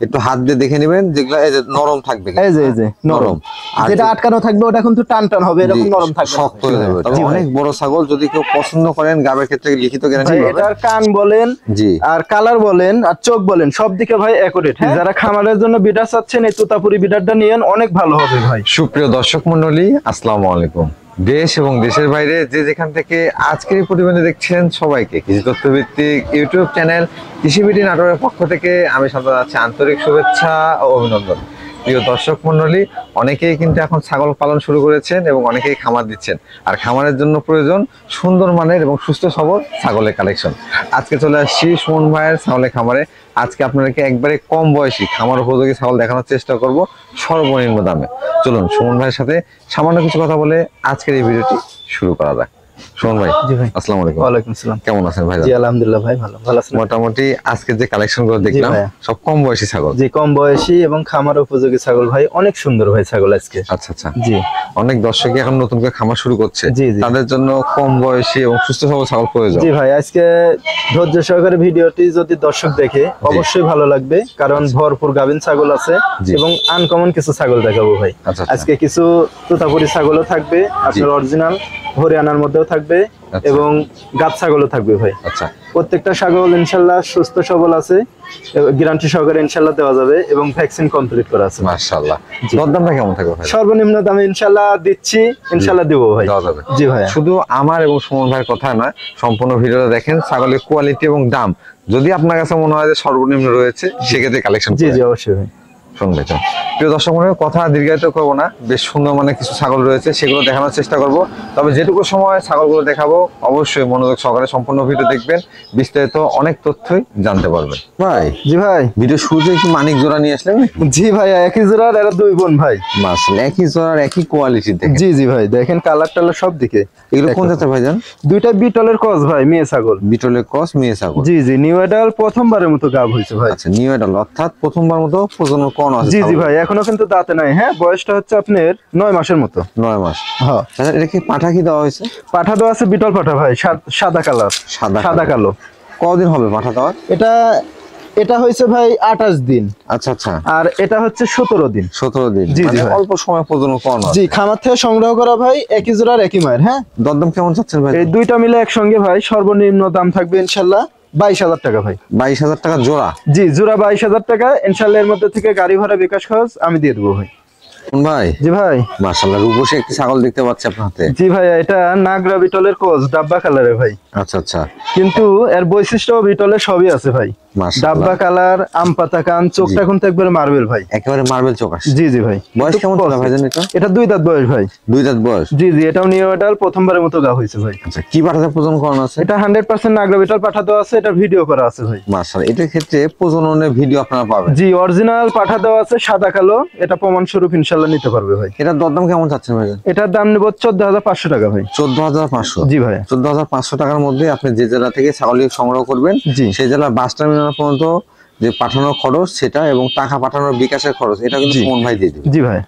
একটু হাত দিয়ে দেখে নেবেন, যেগুলো এই যে নরম থাকবে, এই যে নরম, আর যেটা আটকানো থাকবে ওটা কিন্তু টান টান হবে, এরকম নরম থাকবে, শক্ত হয়ে যাবে। তবে অনেক বড় ছাগল যদি কেউ পছন্দ করেন, গাবের ক্ষেত্রে লিখিত গ্যারান্টি পাবেন। এটার কান বলেন, জি, আর কালার বলেন, আর চোখ বলেন, সব দিকে ভাই একুরেট। যারা খামারের জন্য বিডার চাচ্ছেন, এই তোতাপুরি বিডারটা নিয়েন, অনেক ভালো হবে ভাই। সুপ্রিয় দর্শক মণ্ডলী, আসসালামু আলাইকুম। দেশ এবং দেশের বাইরে যে যেখান থেকে আজকের এই প্রতিবেদন দেখছেন, সবাইকে কৃষি তথ্যভিত্তিক ইউটিউব চ্যানেল কৃষিবিডি নাটোরের পক্ষ থেকে আমি সদা যাচ্ছি আন্তরিক শুভেচ্ছা ও অভিনন্দন। প্রিয় দর্শক মণ্ডলী, অনেকেই কিন্তু এখন ছাগল পালন শুরু করেছেন এবং অনেকেই খামার দিচ্ছেন, আর খামারের জন্য প্রয়োজন সুন্দর মানের এবং সুস্থ সবল ছাগলের কালেকশন। আজকে চলে আসছি সুমন ভাইয়ের ছাগলের খামারে। আজকে আপনাদেরকে একবারে কম বয়সী খামার উপযোগী ছাগল দেখানোর চেষ্টা করব সর্বনিম্ন দামে। চলুন সুমন ভাইয়ের সাথে সামান্য কিছু কথা বলে আজকের এই ভিডিওটি শুরু করা যাক। সুমন ভাই, জি ভাই, আসসালামু আলাইকুম। ওয়ালাইকুম আসসালাম। কেমন আছেন ভাই? জি আলহামদুলিল্লাহ ভাই, ভালো আছেন? মোটামুটি আজকে যে কালেকশন গুলো দেখলাম সব কম বয়সী ছাগল। জি, কম বয়সী এবং খামার উপযোগী ছাগল ভাই, অনেক সুন্দর ভাই ছাগল আজকে। আচ্ছা আচ্ছা, জি। অনেক দর্শকই এখন নতুন করে খামার শুরু করছে, জি জি, তাদের জন্য কম বয়সী এবং সুস্থ সবল ছাগল প্রয়োজন। জি ভাই, আজকে ধৈর্য সহকারে ভিডিওটি যদি দর্শক দেখে অবশ্যই ভালো লাগবে, কারণ ভরপুর গাভিন ছাগল আছে এবং আনকমন কিছু ছাগল দেখাবো ভাই। আজকে কিছু তোতাপুরি ছাগলও থাকবে, আপনার অরিজিনাল হরিয়ানার মধ্যেও থাকবে এবং গাব ছাগলও থাকবে ভাই। আচ্ছা, প্রত্যেকটা ছাগল ইনশাল্লাহ সুস্থ সবল আছে, গ্যারান্টি সহকারে ইনশাল্লাহ দেওয়া যাবে এবং ভ্যাকসিন কমপ্লিট করা আছে। মাশাআল্লাহ। দরদামটা কেমন থাকবে ভাই? সর্বনিম্ন দামে ইনশাল্লাহ দিচ্ছি, ইনশাল্লাহ দেবো ভাই, দেওয়া যাবে। জি ভাই। শুধু আমার এবং সুমন ভাইয়ের কথা নয়, সম্পূর্ণ ভিডিওটা দেখেন। ছাগলের কোয়ালিটি এবং দাম যদি আপনার কাছে মনে হয় যে সর্বনিম্ন রয়েছে, সেক্ষেত্রে কালেকশন জি জি অবশ্যই ভাই। শুনবে। প্রিয় দর্শক মণ্ডলী, কথা দীর্ঘায়িত করবো না, বেশ সুন্দর মানে কিছু ছাগল রয়েছে, সেগুলো দেখানোর চেষ্টা করব। তবে যেটুকু সময় ছাগলগুলো দেখাবো, অবশ্যই মনোযোগ সহকারে সম্পূর্ণ ভিডিও দেখবেন, বিস্তারিত অনেক তথ্যই জানতে পারবেন। ভাই, জি ভাই, ভিডিও শুরুতে কি মানিক জোড়া নিয়ে আসলেন? জি ভাই, একই জোড়ার এরা দুই বোন ভাই। মাশাআল্লাহ, একই জোড়ার একই কোয়ালিটি দেখেন। জি জি ভাই, দেখেন কালার টালার সব দিকে। এগুলো কোন জাতের ভাইজান? দুইটা বিটলের ক্রস ভাই, মেয়ে ছাগল। বিটলের ক্রস, মেয়ে ছাগল। জি জি, নিউ এডাল প্রথমবারের মতো গাব হয়েছে ভাই। আচ্ছা, নিউ এডাল অর্থাৎ প্রথমবার মতো প্রজনন করানো আছে। জি জি ভাই, এখনো কিন্তু দাঁতে নাই। হ্যাঁ, বয়সটা হচ্ছে আপনার 9 মাসের মতো। 9 মাস। হ্যাঁ। আচ্ছা, এটা কি পাঠা কি দেওয়া হয়েছে? পাঠা দেওয়া আছে, বিটল পাঠা ভাই, সাদা কালার। সাদা কালো। কতদিন হবে পাঠা দেওয়া? এটা হয়েছে ভাই 28 দিন। আচ্ছা আচ্ছা, আর এটা হচ্ছে 17 দিন। 17 দিন। জি জি, অল্প সময় প্রজনন করানো। জি, খামার থেকে সংগ্রহ করা ভাই, একই জোড়ার একই মায়ের। হ্যাঁ। দরদাম কেমন চাচ্ছেন ভাই? এই দুইটা মিলে একসঙ্গে ভাই সর্বনিম্ন দাম থাকবে ইনশাল্লাহ 22,000 টাকা ভাই। 22,000 টাকা জোড়া? জি, জোড়া 22,000 টাকা। ইনশাল্লাহ এর মধ্যে থেকে গাড়ি ভাড়া বিকাশ খরচ আমি দিয়ে দেবো ভাই। ভাই, জি ভাই, মাশাআল্লাহ, রূপসী একটি ছাগল দেখতে পাচ্ছি আপনার হাতে। জি ভাই, এটা নাগরা বিটলের কোচ, ডাব্বা কালারে ভাই। আচ্ছা আচ্ছা, কিন্তু এর বৈশিষ্ট্য বিটলের সবই আছে ভাই। ডাব্বা কালার, আম পাতা কান, চোখটা কিন্তু একবারে মার্বেল ভাই, একেবারে মার্বেল চোখ আসে। জি জি ভাই। বয়স কেমন চলে ভাইজান এটা? এটা 2 দাঁত বয়স ভাই। 2 দাঁত বয়স? জি জি, এটাও নিউ এডাল প্রথমবারের মতো গা হয়েছে ভাই। আচ্ছা, কি পাঠাতে প্রজনন করানো আছে? এটা 100% নাগরা বিটল পাঠা দেওয়া আছে, এটা ভিডিও করা আছে ভাই। মাশাআল্লাহ, এটার ক্ষেত্রে প্রজননের ভিডিও আপনারা পাবেন। জি, অরিজিনাল পাঠা দেওয়া আছে, সাদা কালো। এটা প্রমাণ স্বরূপ ইনশাআল্লাহ নিতে পারবে ভাই। এটার দরদাম কেমন চাচ্ছেন ভাইজান? এটার দাম নেব 14,500 টাকা ভাই। 14,500? জি ভাই। 14,500 টাকার মধ্যে আপনি যে জেলা থেকে ছাগল সংগ্রহ করবেন, সেই জেলার বাস টার্মিনাল পর্যন্ত যে পাঠানোর খরচ সেটা এবং টাকা পাঠানোর বিকাশের খরচ, এটা কিন্তু সুমন ভাই দিয়ে দিবে। জি ভাই।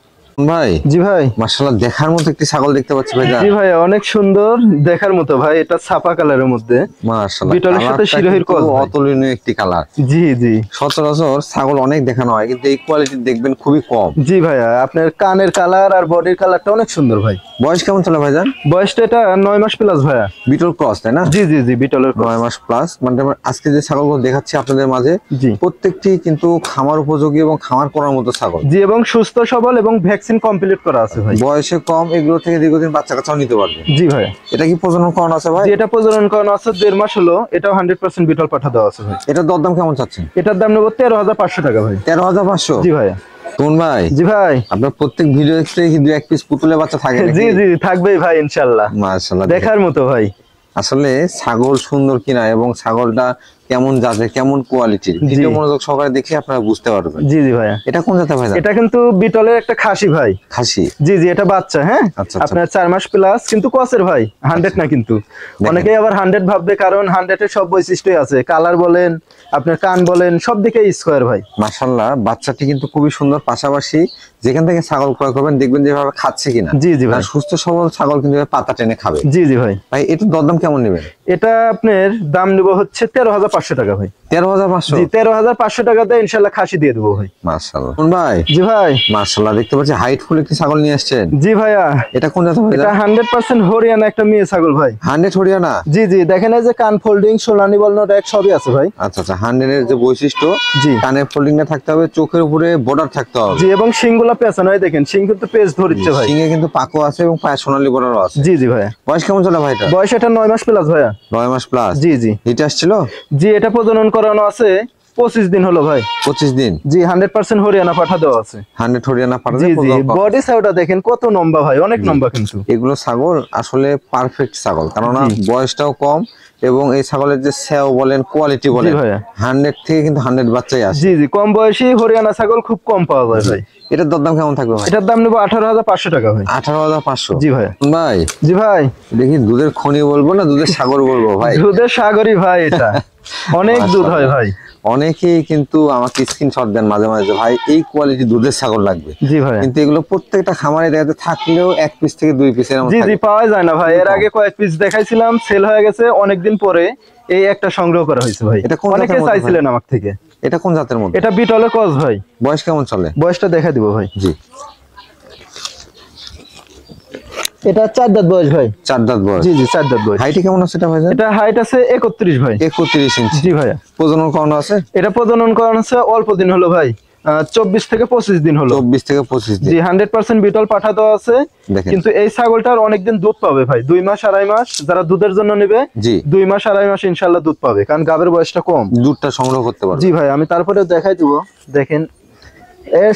ভাই, জি ভাই, মাশাআল্লাহ, দেখার মতো একটি ছাগল দেখতে পাচ্ছি ভাই। জি ভাই, অনেক সুন্দর দেখার মতো ভাই। এটা ছাপা কালারের মধ্যে, মাশাআল্লাহ, বিটলের সাথে শিরোহির ক্রস, অতুলনীয় একটি কালার। জি জি, সচরাচর ছাগল অনেক দেখানো হয়, কিন্তু এই কোয়ালিটি দেখবেন খুবই কম। জি ভাইয়া, আপনার কানের কালার আর বডির কালারটা অনেক সুন্দর ভাই। বয়স কেমন চলে ভাইজান? বয়সটা এটা 9 মাস প্লাস ভাইয়া। বিটল ক্রস, তাই না? জি জি জি, বিটলের 9 মাস প্লাস। মানে আজকে যে ছাগলগুলো দেখাচ্ছি আপনাদের মাঝে, প্রত্যেকটি কিন্তু খামার উপযোগী এবং খামার করার মতো ছাগল। জি, এবং সুস্থ সবল এবং ভ্যাকসিন কমপ্লিট করা আছে ভাই। বয়সে কম, এগুলো থেকে দীর্ঘদিন বাচ্চা কাচ্চাও নিতে পারবে। জি ভাই। এটা কি প্রজনন করানো আছে ভাই? জি, এটা প্রজনন করানো আছে, 1.5 মাস হলো। এটাও 100% বিটল পাঠা দেওয়া আছে ভাই। এটার দরদাম কেমন চাচ্ছেন? এটার দাম নেব 13,500 টাকা ভাই। 13,500? জি ভাইয়া। কোন ভাই? জি ভাই, আপনার প্রত্যেক ভিডিও দেখতে কি 2-1 পিস পুতুলের বাচ্চা থাকে নাকি? জি জি, থাকবেই ভাই ইনশাআল্লাহ। মাশাআল্লাহ, দেখার মতো ভাই। আসলে ছাগল সুন্দর কিনা এবং ছাগলটা কেমন জাতের, কেমন কোয়ালিটির, ভিডিও মনোযোগ সহকারে দেখে আপনারা বুঝতে পারবেন। জি জি ভাইয়া। এটা কোন জাতের ভাই? এটা কিন্তু বিটলের একটা খাসি ভাই। খাসি? জি জি, এটা বাচ্চা। হ্যাঁ, আপনার 4 মাস প্লাস, কিন্তু ক্রসের ভাই, 100 না কিন্তু। অনেকেই আবার 100 ভাববে, কারণ 100 এর সব বৈশিষ্ট্যই আছে। কালার বলেন, আপনার কান বলেন, সব দিকে স্কয়ার ভাই। মাশাআল্লাহ, বাচ্চাটি কিন্তু খুবই সুন্দর। পাশাপাশি যেখান থেকে ছাগল ক্রয় করবেন দেখবেন যেভাবে খাচ্ছে কিনা। জি জি ভাই, সুস্থ সবল ছাগল কিন্তু পাতা টেনে খাবে। জি জি ভাই। ভাই, এটার দরদাম কেমন নেবেন? এটা আপনার দাম নিব হচ্ছে 13,500 টাকা ভাই। 13,500? জি 13,500 টাকাতে ইনশাআল্লাহ খাসি দিয়ে দেবো ভাই। মাশাআল্লাহ ভাই। জি ভাই মাশাআল্লাহ, দেখতে পাচ্ছি হাইট ফুল একটি ছাগল নিয়ে আসছেন। জি ভাইয়া। এটা কোন জাতের ভাই? এটা 100% হরিয়ানা একটা মেয়ে ছাগল ভাই। 100 হরিয়ানা? জি জি, দেখেন এই যে কান ফোল্ডিং, সোলানি বলনো এক সবই আছে ভাই। আচ্ছা আচ্ছা, 100 এর যে বৈশিষ্ট্য, জি কানের ফোল্ডিংটা থাকতে হবে, চোখের উপরে বর্ডার থাকতে হবে। জি, এবং শিংগুলা পেছানো হয়, দেখেন শিং কিন্তু পেজ ধরছে ভাই। শিঙে কিন্তু পাকো আছে এবং পায়ে সোনালী বর্ডারও আছে। জি জি ভাইয়া। বয়স কেমন চলে ভাই এটা? বয়স এটা 9 মাস প্লাস ভাইয়া। 9 মাস প্লাস? জি জি। এটা আসছিল? জি, এটা প্রজনন করানো আছে 25 দিন হলো ভাই। 25 দিন? জি, 100% হরিয়ানা পাঠা দেওয়া আছে। 100 হরিয়ানা পাঠা? জি জি, বডি সাইজটা দেখেন কত লম্বা ভাই, অনেক লম্বা কিন্তু। এগুলো ছাগল আসলে পারফেক্ট ছাগল, কারণ বয়সটাও কম এবং এই ছাগলের যে সেও বলেন, কোয়ালিটি বলেন, 100 থেকে কিন্তু 100 বাচ্চাই আসে। জি জি, কম বয়সী হরিয়ানা ছাগল খুব কম পাওয়া যায় ভাই। এটার দরদাম কেমন থাকবে ভাই? এটার দাম নেব 18,500 টাকা ভাই। 18,500? জি ভাই। ভাই জি ভাই, দেখি দুধের খনি বলবো না দুধের সাগর বলবো ভাই? দুধের সাগরই ভাই এটা। অনেক দুধ হয় ভাই। অনেকেই কিন্তু আমাকে স্ক্রিনশট দেন মাঝে মাঝে, ভাই এই কোয়ালিটি দুধের ছাগল লাগবে। জি ভাই। কিন্তু এগুলো প্রত্যেকটা খামারে দেখাতে থাকলেও 1 পিস থেকে 2 পিসের মতো। জি জি, পাওয়া যায় না ভাই। এর আগে কয়েক পিস দেখাইছিলাম, সেল হয়ে গেছে অনেকদিন পরে। এই একটা সংগ্রহ করা হয়েছে ভাই। এটা কোন অনেকে চাইছিলেন আমার থেকে। এটা কোন জাতের মধ্যে? এটা বিটলের ক্রস ভাই। বয়স কেমন চলে? বয়সটা দেখা দিব ভাই। জি। এটা 4 দাঁত বয়স ভাই। 4 দাঁত বয়স? জি জি, 4 দাঁত বয়স। হাইট কেমন আছে এটা ভাই? এটা হাইট আছে 31 ভাই। 31 ইঞ্চি? জি ভাইয়া। প্রজনন করানো আছে? এটা প্রজনন করানো আছে অল্প দিন হলো ভাই, 24 থেকে 25 দিন হলো। 24 থেকে 25 দিন? জি, 100% বিটল পাঠা দেওয়া আছে। কিন্তু এই ছাগলটার অনেকদিন দুধ পাবে ভাই, 2 মাস 2.5 মাস যারা দুধের জন্য নেবে। জি, 2 মাস 2.5 মাস ইনশাআল্লাহ দুধ পাবে, কারণ গাবের বয়সটা কম। দুধটা সংগ্রহ করতে পারবে। জি ভাই, আমি তারপরে দেখাই দিব। দেখেন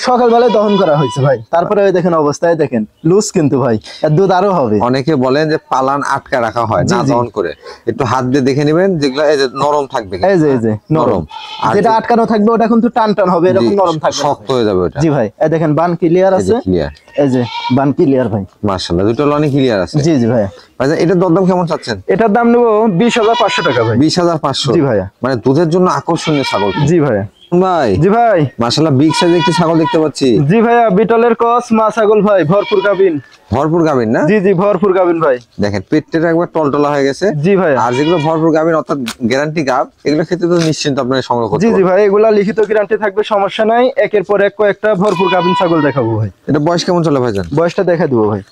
সকালবেলায় দহন করা হয়েছে ভাই। তারপরে ওই দেখেন অবস্থায়, দেখেন লুজ কিন্তু ভাই, এর দুধ আরো হবে। অনেকে বলেন যে পালান আটকা রাখা হয় না দহন করে, একটু হাত দিয়ে দেখে নেবেন, যেগুলো এই যে নরম থাকবে, এই যে নরম, আর যেটা আটকানো থাকবে ওটা কিন্তু টান টান হবে, এরকম নরম থাকবে, শক্ত হয়ে যাবে ওটা। জি ভাই, এই দেখেন বান ক্লিয়ার আছে। ক্লিয়ার? এই যে বান ক্লিয়ার ভাই। মাশাআল্লাহ, দুটো লনি ক্লিয়ার আছে। জি জি ভাই। ভাই এটার দরদাম কেমন চাচ্ছেন? এটার দাম নেব 20,500 টাকা ভাই। 20,500? জি ভাইয়া। মানে দুধের জন্য আকর্ষণীয় ছাগল। জি ভাইয়া। ভাই জি ভাই। মাশাআল্লাহ, বিগ সাইজের একটি ছাগল দেখতে পাচ্ছি। জি ভাইয়া, বিটলের ক্রস মা ছাগল ভাই, ভরপুর গাবিন। ভরপুর গাবিন না? জি জি, ভরপুর গাবিন ভাই। দেখেন পেটটা একবার টলটলা হয়ে গেছে। জি ভাই। আর যেগুলো ভরপুর গাবিন অর্থাৎ গ্যারান্টি গাব, এগুলো ক্ষেত্রে তো নিশ্চিন্ত আপনারা সংগ্রহ করতে জি পারবেন। জি ভাই, এগুলা লিখিত গ্যারান্টি থাকবে, সমস্যা নাই। একের পর এক কয়েকটা ভরপুর গাবিন ছাগল দেখাবো ভাই। এটা বয়স কেমন চলে ভাইজান? বয়সটা দেখা দিব ভাই।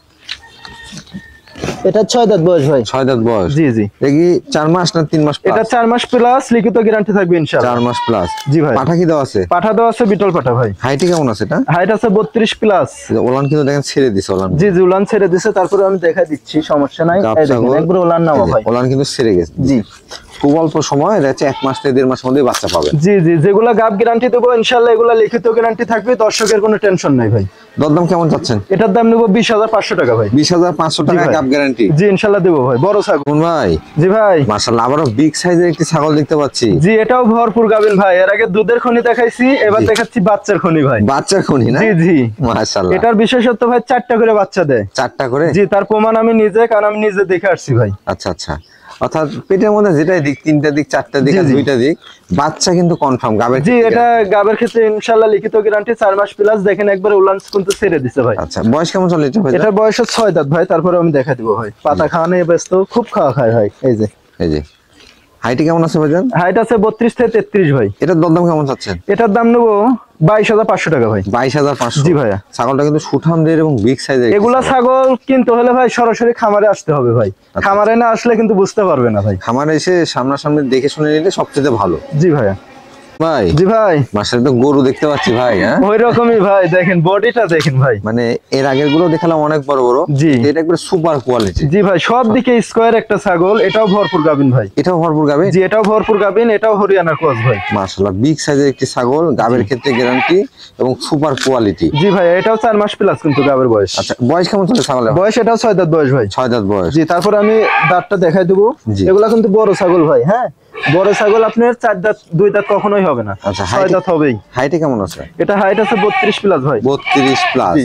এটা 6 দাঁত বয়স ভাই। 6 দাঁত বয়স? জি জি। দেখি 4 মাস না 3 মাস? এটা 4 মাস প্লাস লিখিত গ্যারান্টি থাকবে ইনশাআল্লাহ। 4 মাস প্লাস? জি ভাই। পাঠা কি দেওয়া আছে? পাঠা দেওয়া আছে, বিটল পাঠা ভাই। হাইটে কেমন আছে এটা? হাইট আছে 32 প্লাস। ওলান কিন্তু দেখেন ছেড়ে দিছে। ওলান? জি জি, ওলান ছেড়ে দিছে, তারপরে আমি দেখা দিচ্ছি, সমস্যা নাই। এই দেখেন একবার ওলান নাও ভাই। ওলান কিন্তু ছেড়ে গেছে। জি, খুব অল্প সময়, এটা হচ্ছে 1 মাস থেকে 1.5 মাসের মধ্যে বাচ্চা পাবে। জি জি, যেগুলা গাব গ্যারান্টি দেবো ইনশাআল্লাহ, এগুলা লিখিত গ্যারান্টি থাকবে, দর্শকের কোনো টেনশন নাই ভাই। দরদাম কেমন চাচ্ছেন? এটার দাম নেব 20,500 টাকা ভাই। 20,500 টাকা গাব গ্যারান্টি? জি ইনশাআল্লাহ দেবো ভাই, বড় ছাগল ভাই। জি ভাই। মাশাআল্লাহ, আবারো বিগ সাইজের একটি ছাগল দেখতে পাচ্ছি। জি, এটাও ভরপুর গাবিন ভাই। এর আগে দুধের খনি দেখাইছি, এবার দেখাচ্ছি বাচ্চার খনি ভাই। বাচ্চার খনি না? জি জি। মাশাআল্লাহ। এটার বিশেষত্ব ভাই 4টা করে বাচ্চা দেয়। 4টা করে? জি, তার প্রমাণ আমি নিজে, কারণ আমি নিজে দেখে আসছি ভাই। আচ্ছা আচ্ছা, অর্থাৎ পেটের মধ্যে যেটাই দিক, 3টা দিক 4টা দিক আর 2টা দিক, বাচ্চা কিন্তু কনফার্ম গাবের। জি, এটা গাবের ক্ষেত্রে ইনশাআল্লাহ লিখিত গ্যারান্টি 4 মাস প্লাস। দেখেন একবার উলান্স কিন্তু ছেড়ে দিছে ভাই। আচ্ছা, বয়স কেমন চলে এটা ভাই? এটার বয়স 6 দাঁত ভাই। তারপরে আমি দেখা দিব ভাই। পাতা খাওয়া নিয়ে ব্যস্ত, খুব খাওয়া খায় ভাই। এই যে হাইটে কেমন আছে ভাইজান? হাইট আছে 32 থেকে 33 ভাই। এটার দরদাম কেমন চাচ্ছেন? এটার দাম নেব 22,500 টাকা ভাই। 22,500? জি ভাইয়া। ছাগলটা কিন্তু সুঠামদের এবং বিগ সাইজের। এগুলা ছাগল কিনতে হলে ভাই সরাসরি খামারে আসতে হবে ভাই। খামারে না আসলে কিন্তু বুঝতে পারবে না ভাই। খামারে এসে সামনাসামনি দেখে শুনে নিলে সবচেয়ে ভালো। জি ভাইয়া। ভাই জি ভাই, মাসে তো গরু দেখতে পাচ্ছি ভাই। হ্যাঁ, ওই রকমই ভাই, দেখেন বডিটা দেখেন ভাই। মানে এর আগের গুলো দেখালাম অনেক বড় বড়। জি, এটা একবার সুপার কোয়ালিটি। জি ভাই, সব দিকে স্কয়ার একটা ছাগল। এটাও ভরপুর গাবিন ভাই। এটাও ভরপুর গাবিন? জি, এটাও ভরপুর গাবিন। এটাও হরিয়ানার ক্রস ভাই। মাশাআল্লাহ, বিগ সাইজের একটি ছাগল, গাবের ক্ষেত্রে গ্যারান্টি এবং সুপার কোয়ালিটি। জি ভাই, এটাও 4 মাস প্লাস কিন্তু গাবের বয়স। আচ্ছা, বয়স কেমন চলে ছাগলের? বয়স এটাও 6 দাঁত বয়স ভাই। 6 দাঁত বয়স? জি, তারপর আমি দাঁতটা দেখাই দেবো। এগুলা কিন্তু বড় ছাগল ভাই। হ্যাঁ, বড় ছাগল আপনার 4 দাঁত 2 দাঁত কখনোই হবে না। আচ্ছা, 6 দাঁত হবেই। হাইটে কেমন আছে? এটা হাইট আছে 32 প্লাস ভাই। 32 প্লাস?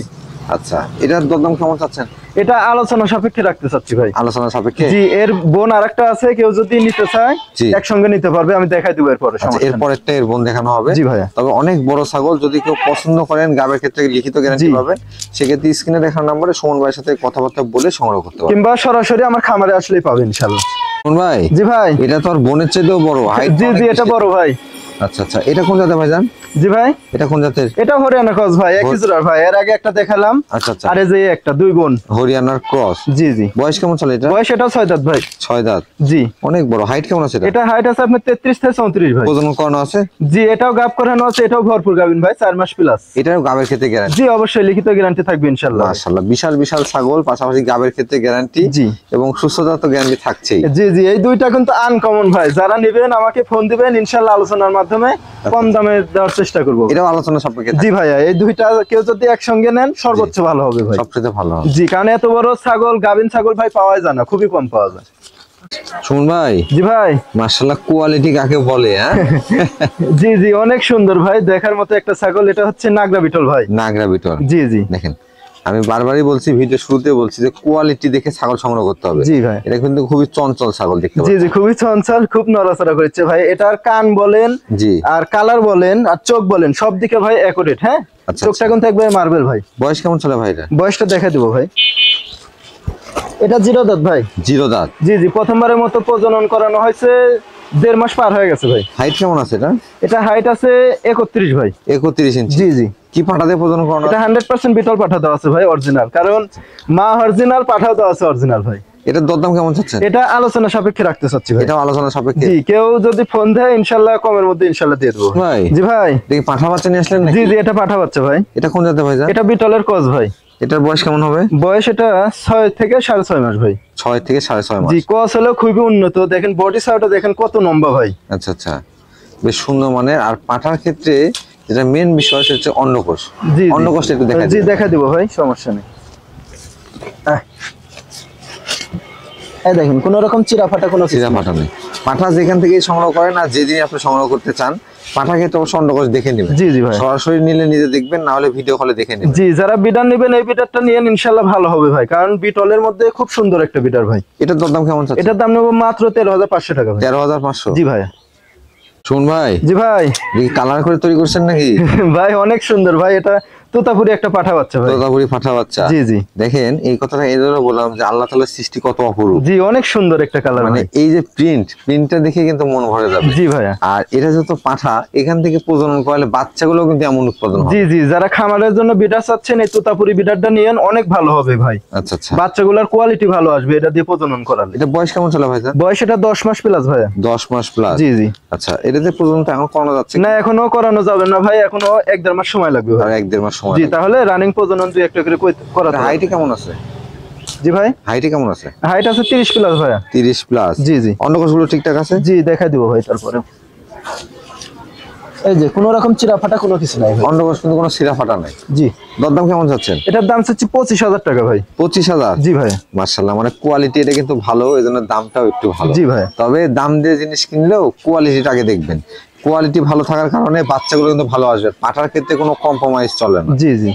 আচ্ছা, এটার দরদাম কেমন চাচ্ছেন? এটা আলোচনা সাপেক্ষে রাখতে চাচ্ছি ভাই। আলোচনা সাপেক্ষে? জি, এর বোন আরেকটা আছে, কেউ যদি নিতে চায় একসঙ্গে নিতে পারবে, আমি দেখাই দেবো এরপরে। এরপরেরটা এর বোন দেখানো হবে। জি ভাইয়া। তবে অনেক বড় ছাগল, যদি কেউ পছন্দ করেন গাবের ক্ষেত্রে লিখিত গ্যারান্টি পাবেন, সেক্ষেত্রে স্ক্রিনে দেখানো নম্বরে সুমন ভাইয়ের সাথে কথাবার্তা বলে সংগ্রহ করতে পারবেন, কিংবা সরাসরি আমার খামারে আসলেই পাবেন ইনশাআল্লাহ। কোন ভাই? জি ভাই। এটা তো আর বোনের চেয়েও বড় হাইট। জি জি, এটা বড় ভাই। আচ্ছা আচ্ছা, এটা কোন জাতের ভাইজান? জি ভাই, এটা কোন জাতের? এটা হরিয়ানা ক্রস ভাই, একই জোড়ার ভাই। এর আগে একটা দেখালাম। আচ্ছা আচ্ছা, আরে যে একটা দুই বোন হরিয়ানার ক্রস। জি জি। বয়স কেমন চলে এটা? বয়স এটাও 6 দাঁত ভাই। 6 দাঁত। জি। অনেক বড়। হাইট কেমন আছে এটা? এটা হাইট আছে আপনার 33 থেকে 34 ভাই। প্রজনন করানো আছে? জি, এটাও গাব করানো আছে, এটাও ভরপুর গাবিন ভাই, 4 মাস প্লাস। এটাও গাবের ক্ষেত্রে গ্যারান্টি? জি অবশ্যই, লিখিত গ্যারান্টি থাকবে ইনশাআল্লাহ। মাশাআল্লাহ, বিশাল বিশাল ছাগল, পাশাপাশি গাবের ক্ষেত্রে গ্যারান্টি। জি। এবং সুস্থতা তো গ্যারান্টি থাকছেই। জি জি, এই দুইটা কিন্তু আনকমন ভাই। যারা নেবেন আমাকে ফোন দিবেন, ইনশাআল্লাহ আলোচনার মাধ্যমে কম দামে দেওয়ার চেষ্টা করব। এটাও আলোচনা সাপেক্ষে? জি ভাইয়া, এই দুইটা কেউ যদি একসঙ্গে নেন সর্বোচ্চ ভালো হবে ভাই। সবচেয়ে ভালো হবে। জি, কারণ এত বড় ছাগল, গাবিন ছাগল ভাই পাওয়া যায় না, খুবই কম পাওয়া যায়। সুমন ভাই। জি ভাই। মাশাআল্লাহ, কোয়ালিটি কাকে বলে? হ্যাঁ জি জি, অনেক সুন্দর ভাই, দেখার মতো একটা ছাগল। এটা হচ্ছে নাগরা বিটল ভাই। নাগরা বিটল। জি জি। দেখেন, আমি বারবারই বলছি, ভিডিও শুরুতে বলছি যে কোয়ালিটি দেখে ছাগল সংগ্রহ করতে হবে। জি ভাই। এটা কিন্তু খুবই চঞ্চল ছাগল দেখতে জি পাচ্ছেন। জি, খুবই চঞ্চল, খুব নড়াচড়া করছে ভাই। এটার কান বলেন, জি, আর কালার বলেন, আর চোখ বলেন, সব দিকে ভাই একুরেট। হ্যাঁ, আচ্ছা, চোখটা কিন্তু একবার মার্বেল ভাই। বয়স কেমন চলে ভাই এটা? বয়সটা দেখা দিব ভাই। এটা 0 দাঁত ভাই। 0 দাঁত। জি জি, প্রথমবারের মতো প্রজনন করানো হয়েছে, 1.5 মাস পার হয়ে গেছে ভাই। হাইট কেমন আছে এটা? এটা হাইট আছে 31 ভাই। 31 ইঞ্চি। জি জি। কি পাঠা দিয়ে প্রজনন করানো? এটা 100% বিটল পাঠা দেওয়া আছে ভাই, অরিজিনাল। কারণ মা অরিজিনাল, পাঠাও দেওয়া আছে অরিজিনাল ভাই। এটার দরদাম কেমন চাচ্ছেন? এটা আলোচনা সাপেক্ষে রাখতে চাচ্ছি ভাই। এটাও আলোচনা সাপেক্ষে? জি, কেউ যদি ফোন দেয় ইনশাআল্লাহ কমের মধ্যে ইনশাআল্লাহ দিয়ে দেবো ভাই। জি ভাই। দেখি পাঠা বাচ্চা নিয়ে আসলেন নাকি? জি জি, এটা পাঠা বাচ্চা ভাই। এটা কোন জাতের ভাইজান? এটা বিটলের ক্রস ভাই। এটার বয়স কেমন হবে? বয়স এটা 6 থেকে 6.5 মাস ভাই। 6 থেকে 6.5 মাস। জি, ক্রস হলো খুবই উন্নত। দেখেন বডি সাইজটা দেখেন কত লম্বা ভাই। আচ্ছা আচ্ছা, বেশ সুন্দর মানের। আর পাঠার ক্ষেত্রে যেটা মেন বিষয় সেটা হচ্ছে অন্ডকোষ। জি অন্ডকোষটা একটু দেখা জি, দেখা দিব ভাই, সমস্যা নেই। এই দেখেন কোন রকম চিরা ফাটা কোনো কিছু চিরা ফাটা নেই। পাঠা যেখান থেকে সংগ্রহ করেন আর যেদিন আপনি সংগ্রহ করতে চান, পাঠা ক্ষেত্রে অবশ্য অন্ডকোষ দেখে নেবেন। জি জি ভাই। সরাসরি নিলে নিজে দেখবেন, না হলে ভিডিও কলে দেখে নেবেন। জি, যারা বিডার নেবেন এই বিডারটা নিয়েন, ইনশাআল্লাহ ভালো হবে ভাই। কারণ বিটলের মধ্যে খুব সুন্দর একটা বিডার ভাই। এটার দরদাম কেমন চাচ্ছেন? এটার দাম নেব মাত্র 13,500 টাকা ভাই। 13,500? জি ভাই। শুন ভাই। জি ভাই। দেখি কালার করে তৈরি করছেন নাকি? ভাই অনেক সুন্দর ভাই, এটা তোতাপুরি একটা পাঠা বাচ্চা ভাই। তোতাপুরি পাঠা বাচ্চা? জি জি। দেখেন, এই কথাটা এই জন্য বললাম যে আল্লাহ তাআলার সৃষ্টি কত অপরূপ। জি, অনেক সুন্দর একটা কালার মানে ভাই। এই যে প্রিন্টটা দেখে কিন্তু মন ভরে যাবে। জি ভাইয়া। আর এটা যত পাঠা, এখান থেকে প্রজনন করলে বাচ্চাগুলো কিন্তু এমন উৎপাদন হবে। জি জি, যারা খামারের জন্য বিডার চাচ্ছেন এই তোতাপুরি বিডারটা নিয়েন, অনেক ভালো হবে ভাই। আচ্ছা আচ্ছা, বাচ্চাগুলোর কোয়ালিটি ভালো আসবে এটা দিয়ে প্রজনন করালে। এটা বয়স কেমন চলে ভাইজান? বয়স এটা 10 মাস প্লাস ভাইয়া। 10 মাস প্লাস? জি জি। আচ্ছা, এটাতে প্রজননটা এখন করানো যাচ্ছে না, এখনো করানো যাবে না ভাই, এখনো 1-1.5 মাস সময় লাগবে ভাই। আর 1-1.5 মাস সময় জি, লাগবে। তাহলে রানিং প্রজনন 2-1টা করে করাতে হবে। হাইটে কেমন আছে? জি ভাই। হাইটে কেমন আছে? হাইট আছে 30 প্লাস ভাইয়া। 30 প্লাস? জি জি। অন্ডকোষগুলো ঠিকঠাক আছে? জি, দেখা দিব ভাই। তারপরে এই যে কোনো রকম চিরা ফাটা কোনো কিছু নাই ভাই। অন্ডকোষ কিন্তু কোনো সিরা ফাটা নাই? জি। দরদাম কেমন যাচ্ছেন? এটার দাম হচ্ছে 25,000 টাকা ভাই। 25,000? জি ভাই। মাশাআল্লাহ, মানে কোয়ালিটি এটা কিন্তু ভালো, এজন্য দামটাও একটু ভালো। জি ভাই। তবে দাম দিয়ে জিনিস কিনলেও কোয়ালিটিটা আগে দেখবেন। কোয়ালিটি ভালো থাকার কারণে বাচ্চাগুলো কিন্তু ভালো আসবে। পাঠার ক্ষেত্রে কোনো কম্প্রোমাইজ চলে না। জি জি।